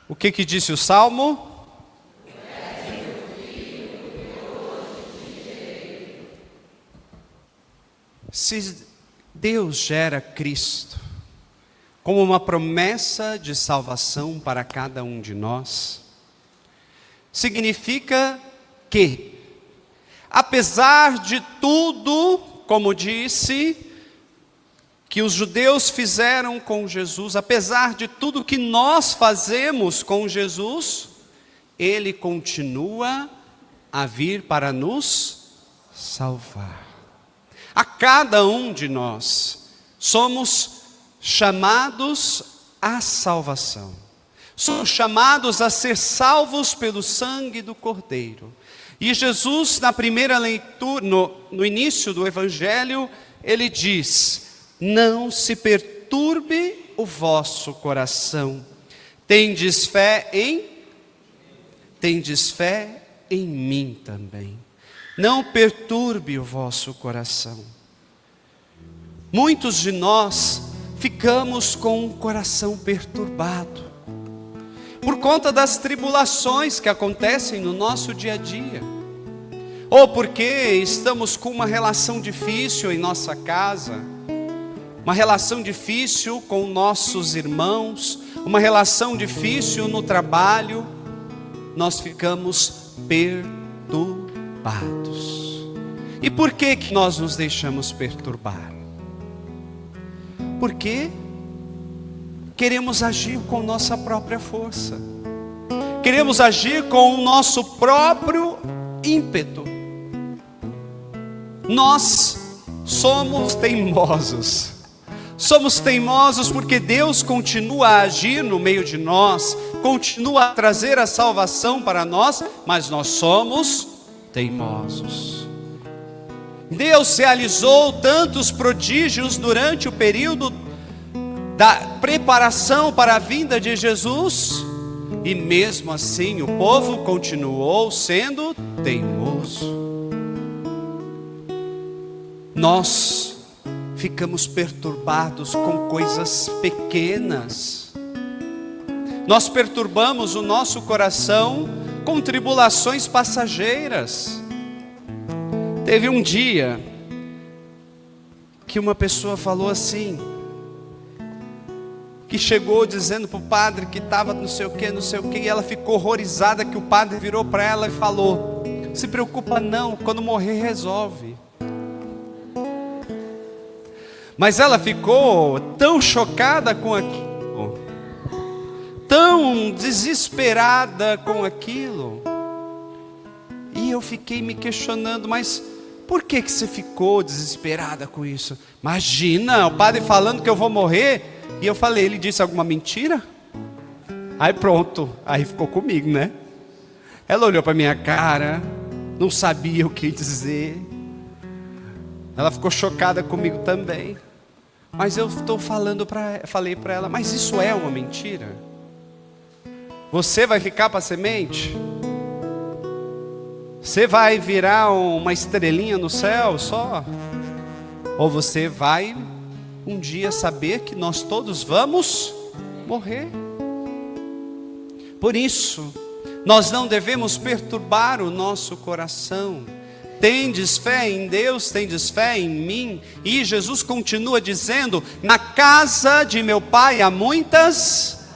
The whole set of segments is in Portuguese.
O que disse o Salmo? Se Deus gera Cristo como uma promessa de salvação para cada um de nós, significa que, apesar de tudo, como disse, que os judeus fizeram com Jesus, apesar de tudo que nós fazemos com Jesus, Ele continua a vir para nos salvar. A cada um de nós somos chamados à salvação. Somos chamados a ser salvos pelo sangue do Cordeiro. E Jesus, na primeira leitura, no início do Evangelho, Ele diz: não se perturbe o vosso coração. Tendes fé em mim também. Não perturbe o vosso coração. Muitos de nós ficamos com o coração perturbado por conta das tribulações que acontecem no nosso dia a dia, ou porque estamos com uma relação difícil em nossa casa, uma relação difícil com nossos irmãos, uma relação difícil no trabalho. Nós ficamos perturbados. E por que nós nos deixamos perturbar? Porque queremos agir com nossa própria força, queremos agir com o nosso próprio ímpeto. Nós somos teimosos. Somos teimosos porque Deus continua a agir no meio de nós, continua a trazer a salvação para nós, mas nós somos teimosos. Deus realizou tantos prodígios durante o período da preparação para a vinda de Jesus, e mesmo assim o povo continuou sendo teimoso. Nós ficamos perturbados com coisas pequenas. Nós perturbamos o nosso coração com tribulações passageiras. Teve um dia que uma pessoa falou assim, que chegou dizendo para o padre que estava não sei o que, e ela ficou horrorizada que o padre virou para ela e falou: se preocupa não, quando morrer resolve. Mas ela ficou tão chocada com aquilo, tão desesperada com aquilo, e eu fiquei me questionando: mas por que você ficou desesperada com isso? Imagina, o padre falando que eu vou morrer. E eu falei: ele disse alguma mentira? Aí pronto, aí ficou comigo, né? Ela olhou para minha cara, não sabia o que dizer. Ela ficou chocada comigo também. Mas eu falei para ela: mas isso é uma mentira? Você vai ficar para a semente? Você vai virar uma estrelinha no céu só? Ou você vai um dia saber que nós todos vamos morrer? Por isso, nós não devemos perturbar o nosso coração. Tendes fé em Deus, tendes fé em mim. E Jesus continua dizendo: na casa de meu pai há muitas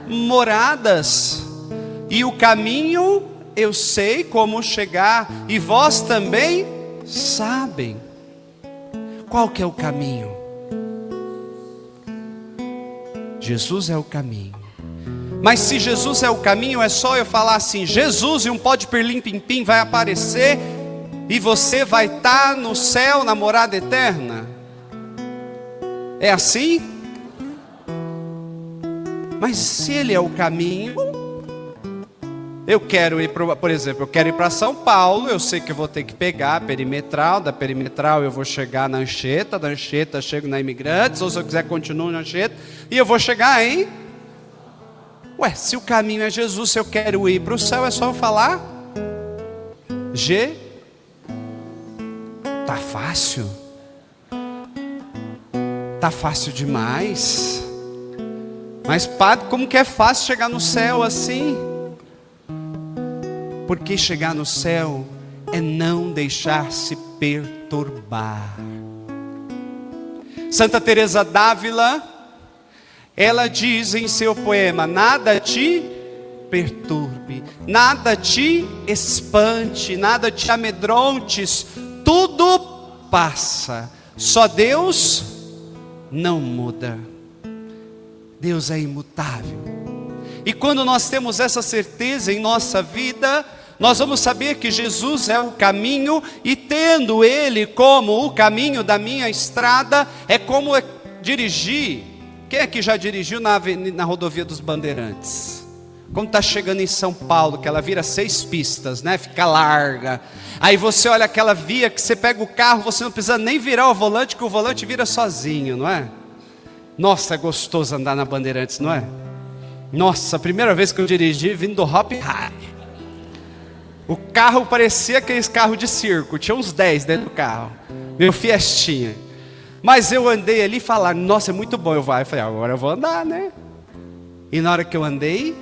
moradas, e o caminho eu sei como chegar, e vós também sabem. Qual que é o caminho? Jesus é o caminho. Mas se Jesus é o caminho, é só eu falar assim: Jesus, e um pó de pirlim-pim-pim vai aparecer, e você vai estar no céu, na morada eterna? É assim? Mas se Ele é o caminho, eu quero ir, por exemplo, eu quero ir para São Paulo, eu sei que eu vou ter que pegar a Perimetral, da Perimetral eu vou chegar na Anchieta, da Anchieta chego na Imigrantes, ou se eu quiser continuo na Anchieta, e eu vou chegar em... Ué, se o caminho é Jesus, se eu quero ir para o céu, é só eu falar Tá fácil? Tá fácil demais? Mas padre, como que é fácil chegar no céu assim? Porque chegar no céu é não deixar se perturbar. Santa Teresa d'Ávila, ela diz em seu poema: nada te perturbe, nada te espante, nada te amedrontes, tudo passa, só Deus não muda. Deus é imutável. E quando nós temos essa certeza em nossa vida, nós vamos saber que Jesus é o caminho, e tendo Ele como o caminho da minha estrada, é como dirigir. Quem é que já dirigiu na rodovia dos Bandeirantes? Quando está chegando em São Paulo, que ela vira 6 pistas, né? Fica larga. Aí você olha aquela via que você pega o carro, você não precisa nem virar o volante, que o volante vira sozinho, não é? Nossa, é gostoso andar na Bandeirantes, não é? Nossa, a primeira vez que eu dirigi, vindo do Hop High. O carro parecia aqueles carros de circo, tinha uns 10 dentro do carro, meu Fiestinha. Mas eu andei ali e falaram: nossa, é muito bom. Eu falei: agora eu vou andar, né? E na hora que eu andei,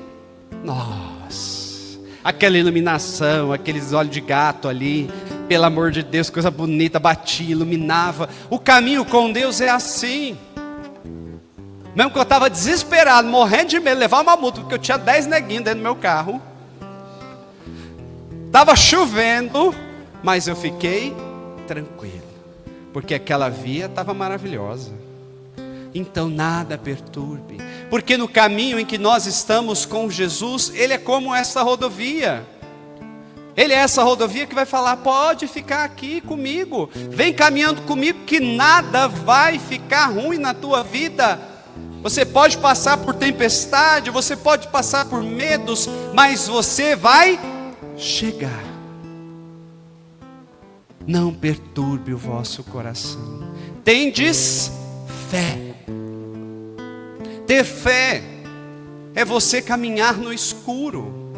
nossa, aquela iluminação, aqueles olhos de gato ali, pelo amor de Deus, coisa bonita, batia, iluminava. O caminho com Deus é assim. Mesmo que eu estava desesperado, morrendo de medo de levar uma multa, porque eu tinha 10 neguinhos dentro do meu carro. Estava chovendo, mas eu fiquei tranquilo, porque aquela via estava maravilhosa. Então nada perturbe, porque no caminho em que nós estamos com Jesus, Ele é como essa rodovia. Ele é essa rodovia que vai falar: pode ficar aqui comigo, vem caminhando comigo, que nada vai ficar ruim na tua vida. Você pode passar por tempestade, você pode passar por medos, mas você vai chegar. Não perturbe o vosso coração. Tendes fé. Ter fé é você caminhar no escuro,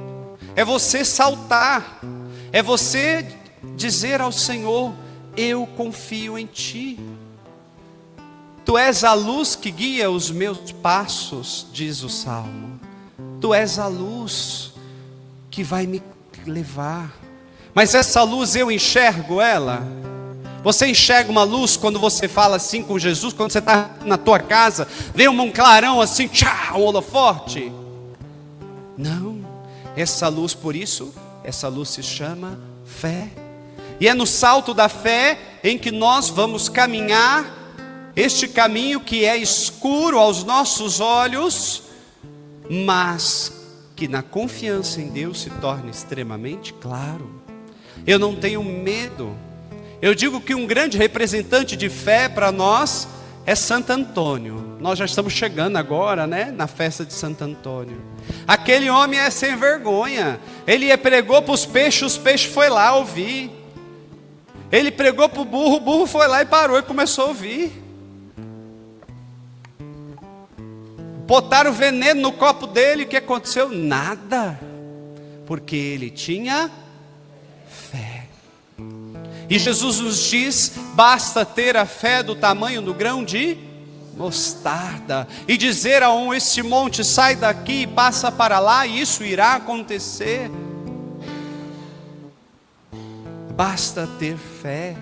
é você saltar, é você dizer ao Senhor: eu confio em Ti. Tu és a luz que guia os meus passos, diz o Salmo. Tu és a luz que vai me levar. Mas essa luz, eu enxergo ela? Você enxerga uma luz quando você fala assim com Jesus? Quando você está na tua casa, vem um clarão assim, tchá, um holofote? Não, essa luz, por isso, essa luz se chama fé. E é no salto da fé em que nós vamos caminhar este caminho que é escuro aos nossos olhos, mas que na confiança em Deus se torna extremamente claro. Eu não tenho medo. Eu digo que um grande representante de fé para nós é Santo Antônio. Nós já estamos chegando agora, né, na festa de Santo Antônio. Aquele homem é sem vergonha. Ele pregou para os peixes foi lá ouvir. Ele pregou para o burro foi lá e parou e começou a ouvir. Botaram veneno no copo dele, o que aconteceu? Nada, porque ele tinha fé. E Jesus nos diz: basta ter a fé do tamanho do grão de mostarda, e dizer a este monte: sai daqui e passa para lá, e isso irá acontecer. Basta ter fé,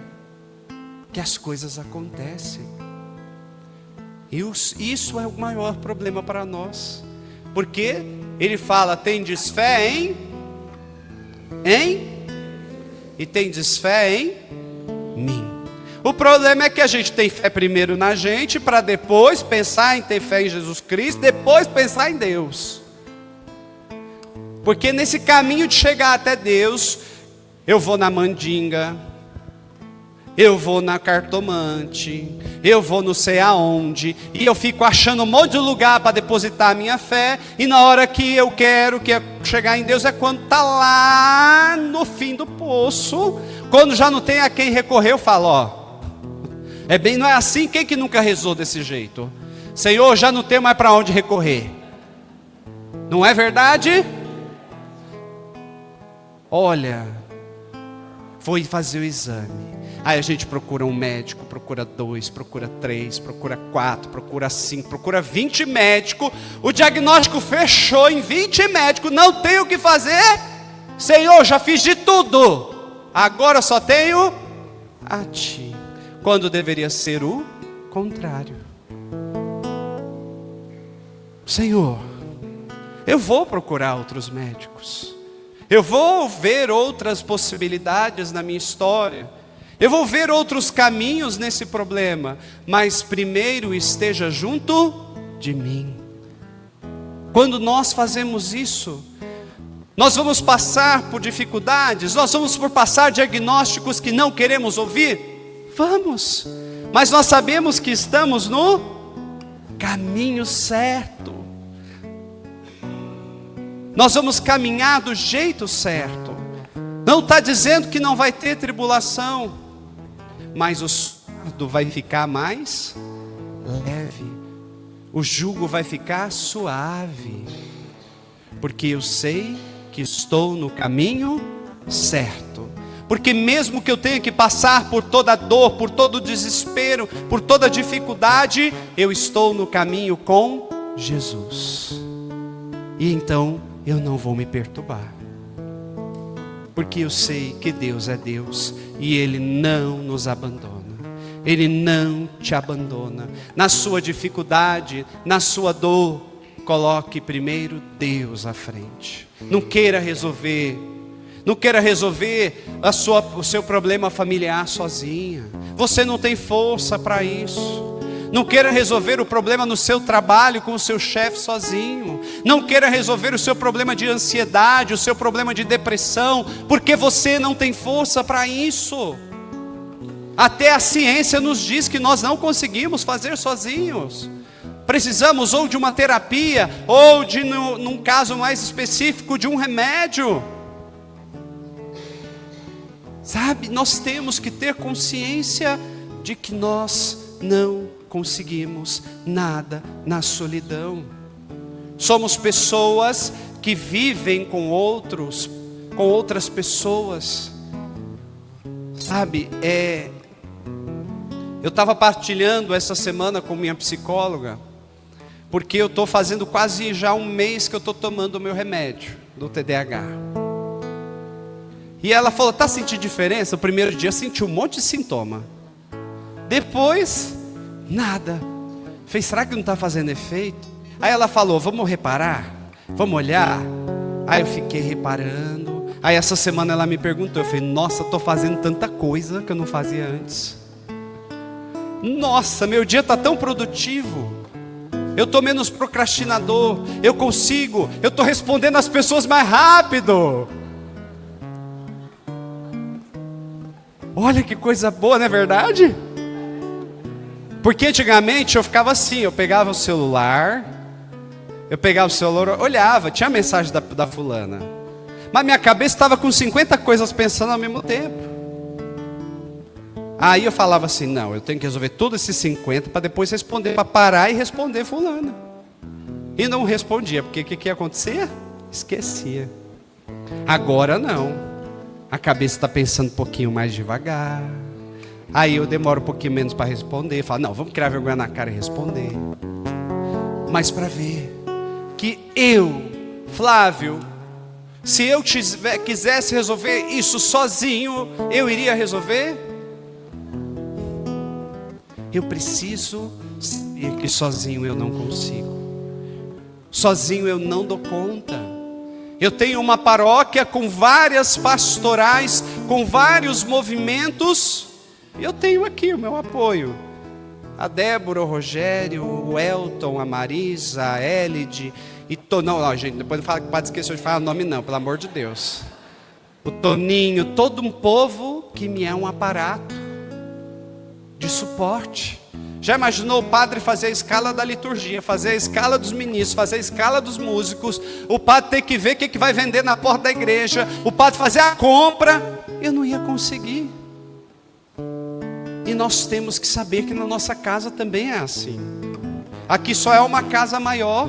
que as coisas acontecem. Isso é o maior problema para nós, porque ele fala: tendes fé e tendes fé em mim. O problema é que a gente tem fé primeiro na gente, para depois pensar em ter fé em Jesus Cristo, depois pensar em Deus. Porque nesse caminho de chegar até Deus, eu vou na mandinga, eu vou na cartomante, eu vou não sei aonde, e eu fico achando um monte de lugar para depositar a minha fé, e na hora que eu quero chegar em Deus é quando está lá no fim do poço, quando já não tem a quem recorrer. Eu falo: não é assim? Quem que nunca rezou desse jeito? Senhor, já não tenho mais para onde recorrer. Não é verdade? Olha, foi fazer o exame. Aí a gente procura um médico, procura 2, procura 3, procura 4, procura 5, procura 20 médicos. O diagnóstico fechou em 20 médicos, não tem o que fazer. Senhor, já fiz de tudo, agora só tenho a Ti. Quando deveria ser o contrário. Senhor, eu vou procurar outros médicos, eu vou ver outras possibilidades na minha história, eu vou ver outros caminhos nesse problema, mas primeiro esteja junto de mim. Quando nós fazemos isso, nós vamos passar por dificuldades, nós vamos por passar diagnósticos que não queremos ouvir, vamos, mas nós sabemos que estamos no caminho certo, nós vamos caminhar do jeito certo. Não está dizendo que não vai ter tribulação, mas o fardo vai ficar mais leve, o jugo vai ficar suave, porque eu sei que estou no caminho certo. Porque mesmo que eu tenha que passar por toda a dor, por todo o desespero, por toda a dificuldade, eu estou no caminho com Jesus. E então eu não vou me perturbar. Porque eu sei que Deus é Deus e Ele não nos abandona. Ele não te abandona. Na sua dificuldade, na sua dor, coloque primeiro Deus à frente. Não queira resolver o seu problema familiar sozinha. Você não tem força para isso. Não queira resolver o problema no seu trabalho com o seu chefe sozinho. Não queira resolver o seu problema de ansiedade, o seu problema de depressão, porque você não tem força para isso. Até a ciência nos diz que nós não conseguimos fazer sozinhos. Precisamos ou de uma terapia, ou de, num caso mais específico, de um remédio. Sabe, nós temos que ter consciência de que nós não conseguimos nada na solidão. Somos pessoas que vivem com outras pessoas. Sabe, eu estava partilhando essa semana com minha psicóloga, porque eu estou fazendo quase já um mês que eu estou tomando o meu remédio do TDAH. E ela falou, está sentindo diferença? O primeiro dia eu senti um monte de sintoma. Depois, nada. Falei, será que não está fazendo efeito? Aí ela falou, vamos reparar? Vamos olhar? Aí eu fiquei reparando. Aí essa semana ela me perguntou, eu falei, nossa, estou fazendo tanta coisa que eu não fazia antes. Nossa, meu dia está tão produtivo. Eu estou menos procrastinador. Eu estou respondendo as pessoas mais rápido. Olha que coisa boa, não é verdade? Porque antigamente eu ficava assim, eu pegava o celular, olhava, tinha a mensagem da fulana, mas minha cabeça estava com 50 coisas pensando ao mesmo tempo. Aí eu falava assim, não, eu tenho que resolver todos esses 50 para depois responder, para parar e responder fulana. E não respondia, porque o que acontecia? Esquecia. Agora não. A cabeça está pensando um pouquinho mais devagar. Aí eu demoro um pouquinho menos para responder. Falo, não, vamos criar vergonha na cara e responder. Mas para ver que eu, Flávio, se eu quisesse resolver isso sozinho, eu iria resolver? Eu preciso saber que sozinho eu não consigo. Sozinho eu não dou conta. Eu tenho uma paróquia com várias pastorais, com vários movimentos. Eu tenho aqui o meu apoio. A Débora, o Rogério, o Elton, a Marisa, a Elide. Não, gente, depois não fala que o padre esqueceu de falar o nome não, pelo amor de Deus. O Toninho, todo um povo que me é um aparato de suporte. Já imaginou o padre fazer a escala da liturgia, fazer a escala dos ministros, fazer a escala dos músicos, o padre ter que ver o que vai vender na porta da igreja, o padre fazer a compra? Eu não ia conseguir. E nós temos que saber que na nossa casa também é assim. Aqui só é uma casa maior.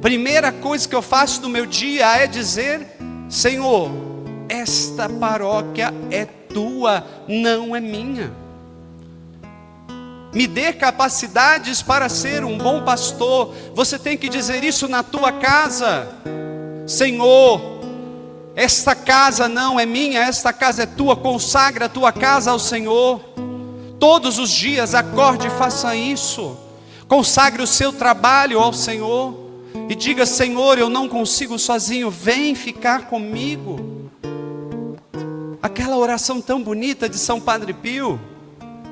Primeira coisa que eu faço no meu dia é dizer, Senhor, esta paróquia é tua, não é minha. Me dê capacidades para ser um bom pastor. Você tem que dizer isso na tua casa. Senhor, esta casa não é minha, esta casa é tua. Consagra a tua casa ao Senhor. Todos os dias acorde e faça isso. Consagre o seu trabalho ao Senhor e diga: Senhor, eu não consigo sozinho, vem ficar comigo. Aquela oração tão bonita de São Padre Pio: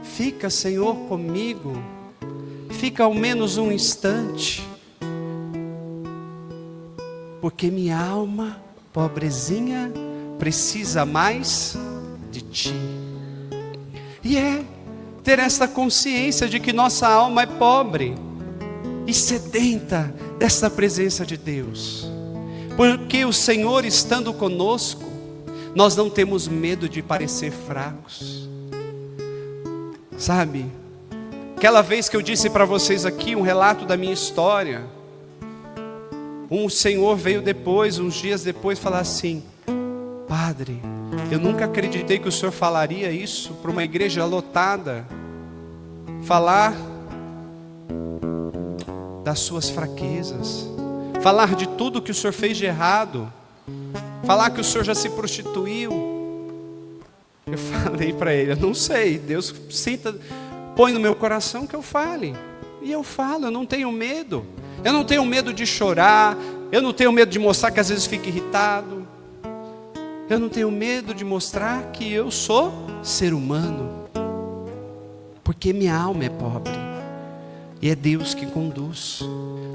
fica, Senhor, comigo, fica ao menos um instante, porque minha alma, pobrezinha, precisa mais de Ti. E ter esta consciência de que nossa alma é pobre e sedenta desta presença de Deus, porque o Senhor estando conosco, nós não temos medo de parecer fracos. Sabe, aquela vez que eu disse para vocês aqui um relato da minha história, um senhor veio depois, uns dias depois, falar assim: Padre, eu nunca acreditei que o senhor falaria isso para uma igreja lotada. Falar das suas fraquezas, falar de tudo que o senhor fez de errado, falar que o senhor já se prostituiu. Eu falei para ele: eu não sei, Deus põe no meu coração que eu fale. E eu falo, eu não tenho medo. Eu não tenho medo de chorar, eu não tenho medo de mostrar que às vezes fico irritado. Eu não tenho medo de mostrar que eu sou ser humano, porque minha alma é pobre e é Deus que conduz.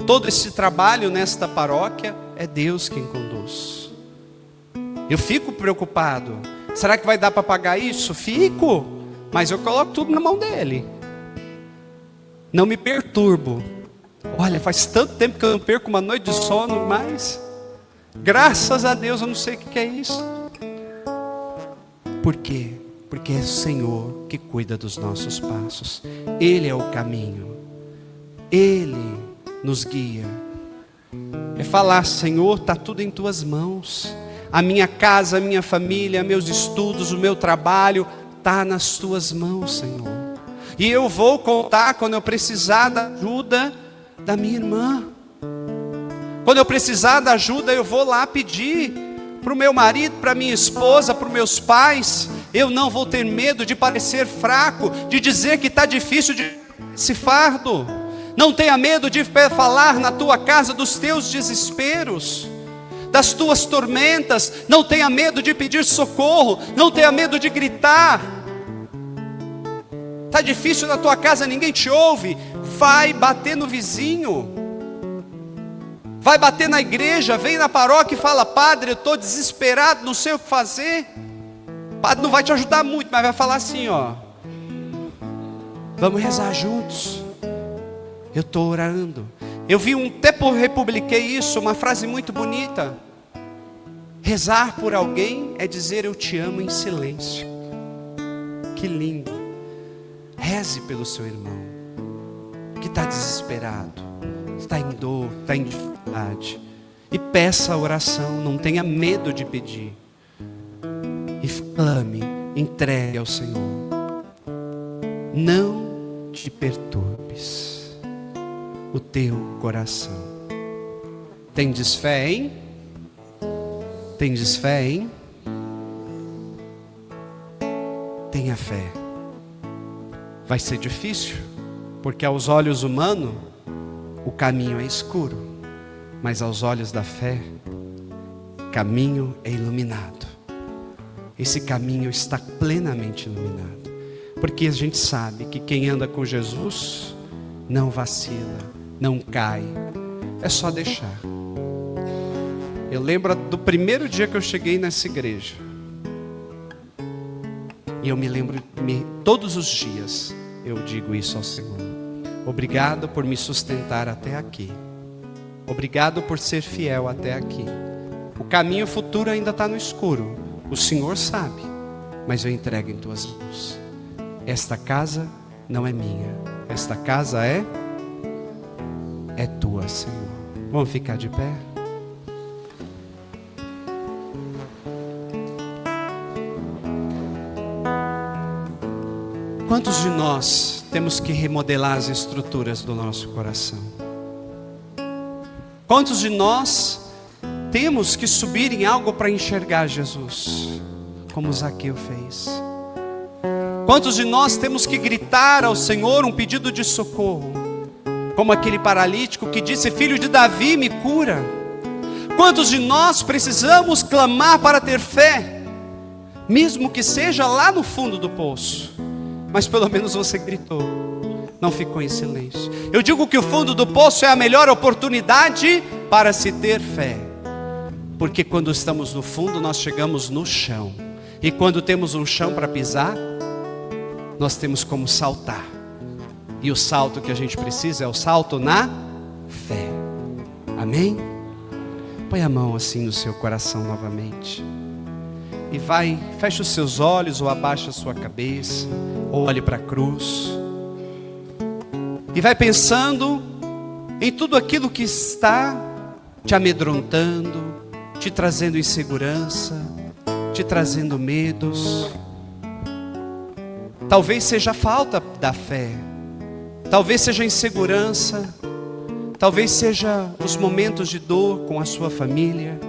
Todo esse trabalho nesta paróquia é Deus quem conduz. Eu fico preocupado: será que vai dar para pagar isso? Fico, mas eu coloco tudo na mão dele. Não me perturbo. Olha, faz tanto tempo que eu não perco uma noite de sono, mas graças a Deus eu não sei o que é isso. Por quê? Porque é o Senhor que cuida dos nossos passos. Ele é o caminho, Ele nos guia. É falar: Senhor, está tudo em Tuas mãos. A minha casa, a minha família, meus estudos, o meu trabalho, está nas Tuas mãos, Senhor. E eu vou contar quando eu precisar da ajuda da minha irmã. Quando eu precisar da ajuda, eu vou lá pedir para o meu marido, para minha esposa, para os meus pais. Eu não vou ter medo de parecer fraco, de dizer que está difícil de esse fardo. Não tenha medo de falar na tua casa dos teus desesperos, das tuas tormentas. Não tenha medo de pedir socorro, não tenha medo de gritar. Está difícil na tua casa, ninguém te ouve, vai bater no vizinho, vai bater na igreja, vem na paróquia e fala: Padre, eu estou desesperado, não sei o que fazer. O padre não vai te ajudar muito, mas vai falar assim: ó, vamos rezar juntos. Eu estou orando. Eu vi até republiquei isso, uma frase muito bonita: rezar por alguém é dizer eu te amo em silêncio. Que lindo. Reze pelo seu irmão que está desesperado, está em dor, está em dificuldade, e peça a oração. Não tenha medo de pedir, e clame, entregue ao Senhor. Não te perturbes o teu coração. Tendes fé, hein? Tendes fé, hein? Tenha fé. Vai ser difícil, porque aos olhos humanos o caminho é escuro, mas aos olhos da fé o caminho é iluminado. Esse caminho está plenamente iluminado, porque a gente sabe que quem anda com Jesus não vacila, não cai, é só deixar. Eu lembro do primeiro dia que eu cheguei nessa igreja, e eu me lembro, todos os dias eu digo isso ao Senhor: obrigado por me sustentar até aqui, obrigado por ser fiel até aqui. O caminho futuro ainda está no escuro, o Senhor sabe, mas eu entrego em Tuas mãos. Esta casa não é minha, esta casa é Tua, Senhor. Vamos ficar de pé? Quantos de nós temos que remodelar as estruturas do nosso coração? Quantos de nós temos que subir em algo para enxergar Jesus, como Zaqueu fez? Quantos de nós temos que gritar ao Senhor um pedido de socorro, como aquele paralítico que disse: filho de Davi, me cura? Quantos de nós precisamos clamar para ter fé, mesmo que seja lá no fundo do poço? Mas pelo menos você gritou, não ficou em silêncio. Eu digo que o fundo do poço é a melhor oportunidade para se ter fé, porque quando estamos no fundo nós chegamos no chão, e quando temos um chão para pisar, nós temos como saltar. E o salto que a gente precisa é o salto na fé. Amém? Põe a mão assim no seu coração novamente. E vai, feche os seus olhos ou abaixa a sua cabeça, ou olhe para a cruz. E vai pensando em tudo aquilo que está te amedrontando, te trazendo insegurança, te trazendo medos. Talvez seja a falta da fé, talvez seja a insegurança, talvez seja os momentos de dor com a sua família,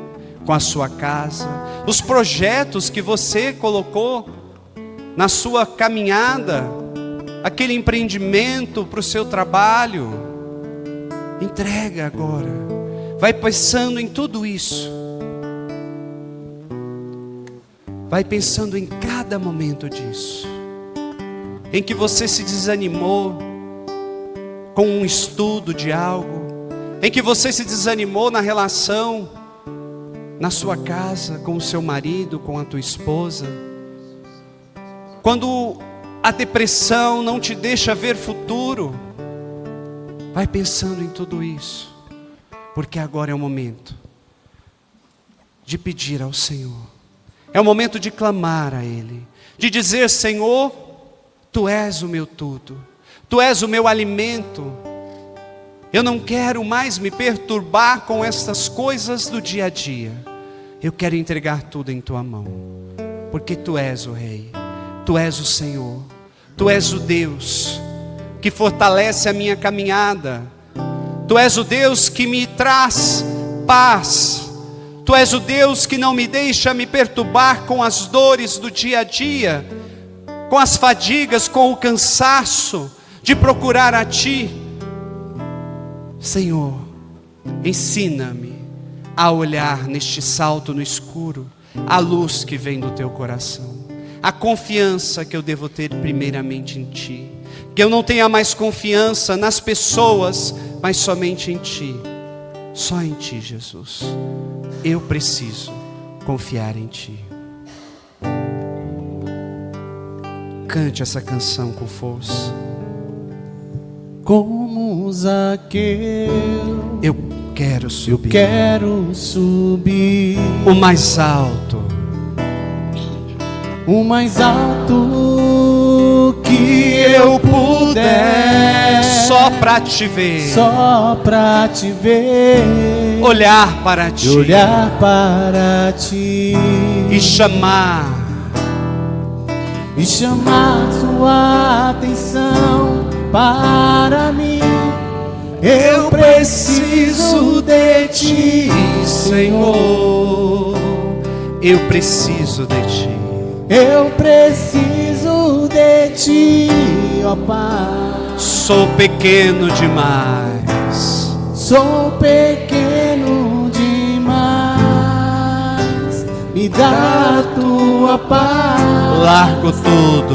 com a sua casa, os projetos que você colocou na sua caminhada, aquele empreendimento para o seu trabalho. Entrega agora, vai pensando em tudo isso, vai pensando em cada momento disso, em que você se desanimou com um estudo de algo, em que você se desanimou na relação, na sua casa, com o seu marido, com a tua esposa. Quando a depressão não te deixa ver futuro, vai pensando em tudo isso, porque agora é o momento de pedir ao Senhor, é o momento de clamar a Ele, de dizer: Senhor, Tu és o meu tudo, Tu és o meu alimento. Eu não quero mais me perturbar com estas coisas do dia a dia. Eu quero entregar tudo em Tua mão, porque Tu és o Rei, Tu és o Senhor, Tu és o Deus que fortalece a minha caminhada, Tu és o Deus que me traz paz, Tu és o Deus que não me deixa me perturbar com as dores do dia a dia, com as fadigas, com o cansaço de procurar a Ti. Senhor, ensina-me a olhar neste salto no escuro, a luz que vem do Teu coração, a confiança que eu devo ter primeiramente em Ti, que eu não tenha mais confiança nas pessoas, mas somente em Ti, só em Ti, Jesus. Eu preciso confiar em Ti. Cante essa canção com força. Como Zaqueu, eu quero subir, o mais alto que eu puder, só para Te ver, olhar para Ti, e chamar Sua atenção para mim. Eu preciso de Ti, Senhor. Eu preciso de Ti. Eu preciso de Ti, ó Pai. Sou pequeno demais. Sou pequeno demais. Me dá a Tua paz. Largo tudo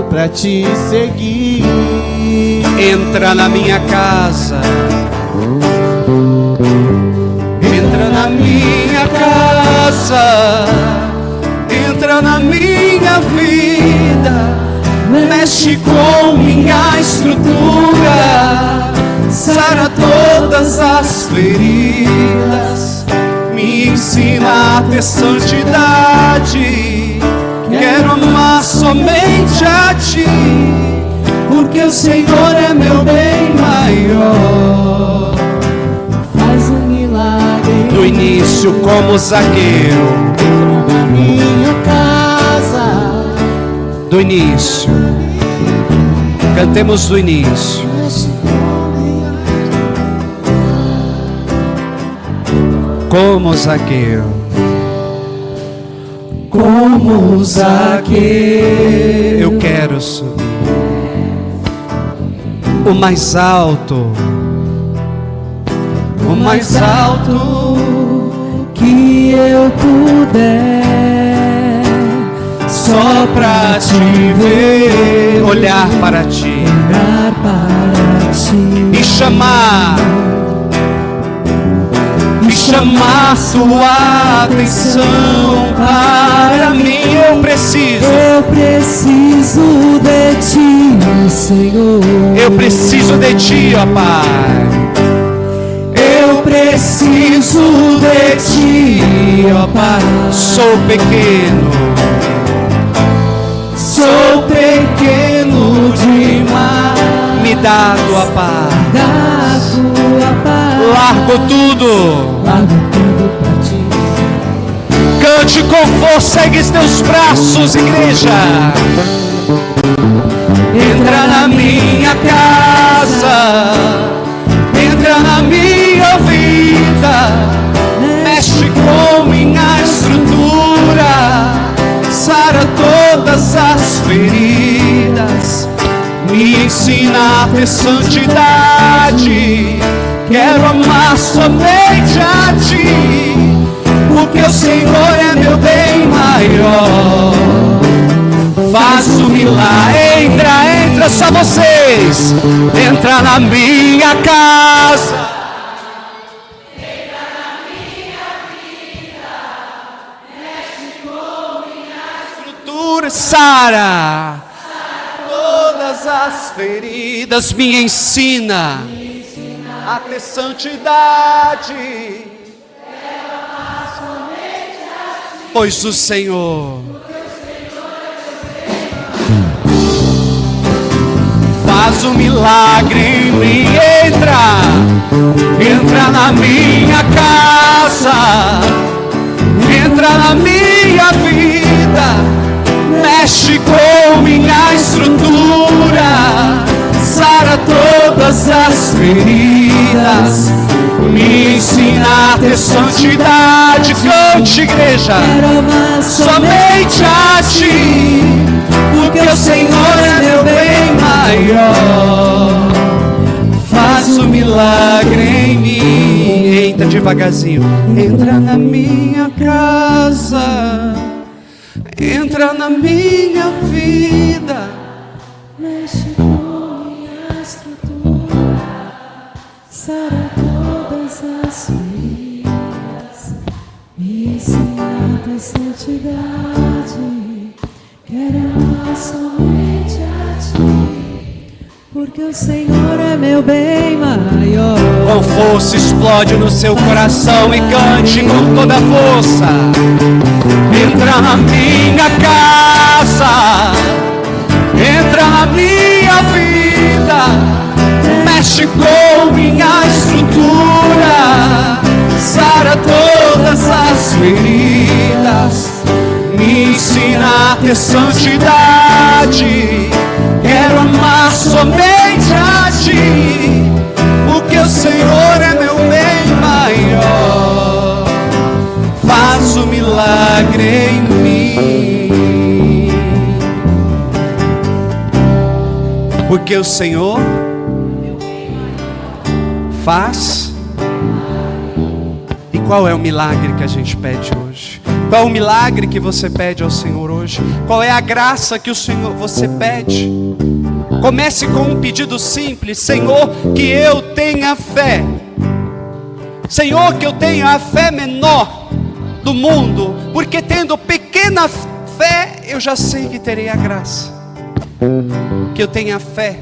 pra Te seguir. Entra na minha casa, entra na minha casa, entra na minha vida, mexe com minha estrutura, sara todas as feridas, me ensina a ter santidade. Quero amar somente a Ti, porque o Senhor é meu bem maior. Faz um milagre do início, como Zaqueu, na minha casa. Do início, Cantemos do início. Como Zaqueu. Como Zaqueu, Eu quero subir o mais alto, o mais alto que eu puder, só pra te ver, olhar para ti olhar para ti e chamar sua atenção para mim. Eu preciso de ti, Senhor. Eu preciso de ti, ó Pai. Eu preciso de ti, ó Pai. Sou pequeno demais. Me dá tua paz. Dá tua paz. Largo tudo Pra ti. Cante com força, ergue os teus braços, igreja. Entra na minha casa, entra na minha vida, mexe com minha estrutura, sara todas as feridas, me ensina a ter santidade. Quero amar somente a ti, porque o Senhor é meu bem maior. Faz o milagre, entra, só vocês. Entra na minha casa, entra na minha vida, mexe com minha estrutura, sara todas as feridas, me ensina a ter santidade, pois o Senhor faz um milagre em mim. Entra na minha casa, entra na minha vida, mexe com minha estrutura, sara todas as feridas, me ensina a ter santidade. Cante, igreja, somente a ti, porque o Senhor é meu bem maior. Faz um milagre em mim. Entra devagarzinho. Entra na minha casa, entra na minha vida, Mexe com minha estrutura, sara todas as feridas, me ensina a ter santidade. Quero amar somente a ti, porque o Senhor é meu bem maior. com força explode no seu coração e cante com toda a força. Entra na minha casa, entra na minha vida, mexe com minha estrutura, sara todas as feridas, me ensina a ter santidade. Quero amar somente a ti, porque o Senhor é meu bem maior. Faz um milagre em mim, porque o Senhor faz. E qual é o milagre que a gente pede hoje? Qual é o milagre que você pede ao Senhor hoje? Qual é a graça que o Senhor você pede? Comece com um pedido simples: Senhor, que eu tenha fé. Senhor, que eu tenha a fé menor do mundo, porque tendo pequena fé, eu já sei que terei a graça. Que eu tenha fé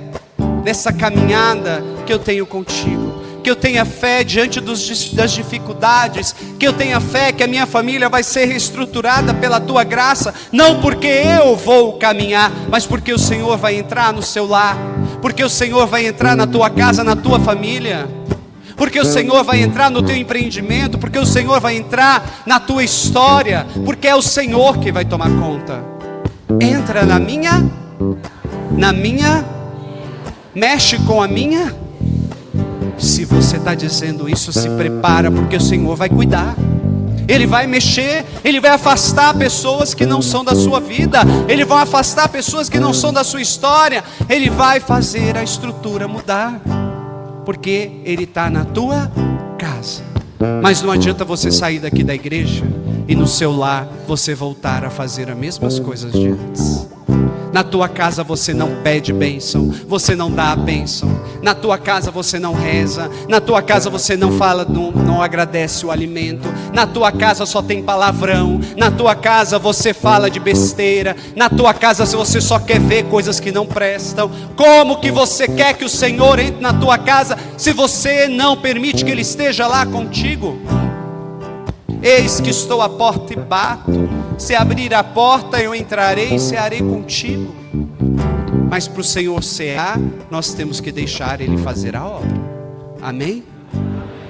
nessa caminhada que eu tenho contigo. Que eu tenha fé diante das dificuldades, que eu tenha fé que a minha família vai ser reestruturada pela tua graça, não porque eu vou caminhar, mas porque o Senhor vai entrar no seu lar, porque o Senhor vai entrar na tua casa, na tua família, porque o Senhor vai entrar no teu empreendimento, porque o Senhor vai entrar na tua história, porque é o Senhor que vai tomar conta. Entra na minha mexe com a minha. Se você está dizendo isso, se prepara, porque o Senhor vai cuidar. Ele vai mexer, Ele vai afastar pessoas que não são da sua vida, Ele vai afastar pessoas que não são da sua história, Ele vai fazer a estrutura mudar, porque Ele está na tua casa. Mas não adianta você sair daqui da igreja e no seu lar você voltar a fazer as mesmas coisas de antes. Na tua casa você não pede bênção, você não dá a bênção. Na tua casa você não reza, na tua casa você não fala, não agradece o alimento. Na tua casa só tem palavrão, na tua casa você fala de besteira. Na tua casa você só quer ver coisas que não prestam. Como que você quer que o Senhor entre na tua casa se você não permite que Ele esteja lá contigo? Eis que estou à porta e bato. Se abrir a porta eu entrarei e cearei contigo. Mas para o Senhor cear, nós temos que deixar Ele fazer a obra. Amém?